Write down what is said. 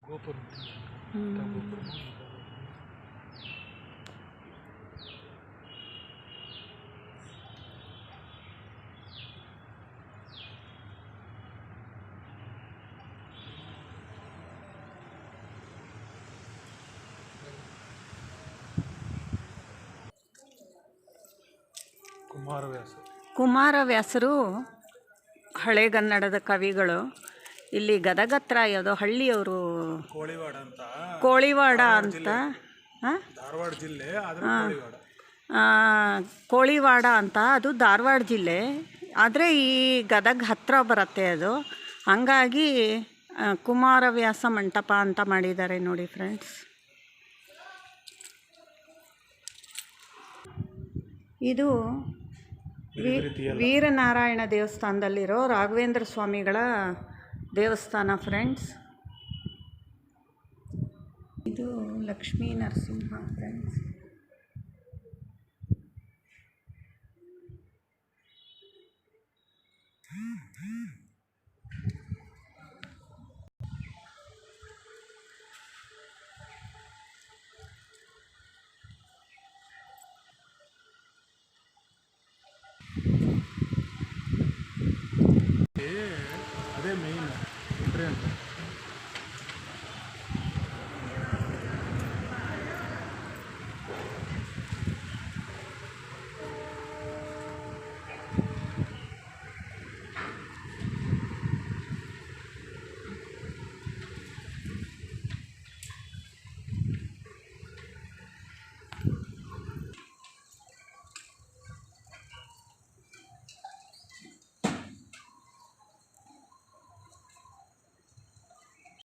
ಗೋಪುರ ಕುಮಾರವ್ಯಾಸರು ಹಳೆಗನ್ನಡದ ಕವಿಗಳು. ಇಲ್ಲಿ ಗದಗ ಹತ್ರ ಯಾವುದೋ ಹಳ್ಳಿಯವರು, ಕೋಳಿವಾಡ ಅಂತ, ಧಾರವಾಡ ಜಿಲ್ಲೆ, ಕೋಳಿವಾಡ ಅಂತ, ಅದು ಧಾರವಾಡ ಜಿಲ್ಲೆ, ಆದರೆ ಈ ಗದಗ ಹತ್ರ ಬರುತ್ತೆ ಅದು. ಹಂಗಾಗಿ ಕುಮಾರವ್ಯಾಸ ಮಂಟಪ ಅಂತ ಮಾಡಿದ್ದಾರೆ ನೋಡಿ ಫ್ರೆಂಡ್ಸ್. ಇದು ವೀರನಾರಾಯಣ ದೇವಸ್ಥಾನದಲ್ಲಿರೋ ರಾಘವೇಂದ್ರ ಸ್ವಾಮಿಗಳ ದೇವಸ್ಥಾನ ಫ್ರೆಂಡ್ಸ್. ಇದು ಲಕ್ಷ್ಮೀ ನರಸಿಂಹ ಫ್ರೆಂಡ್ಸ್.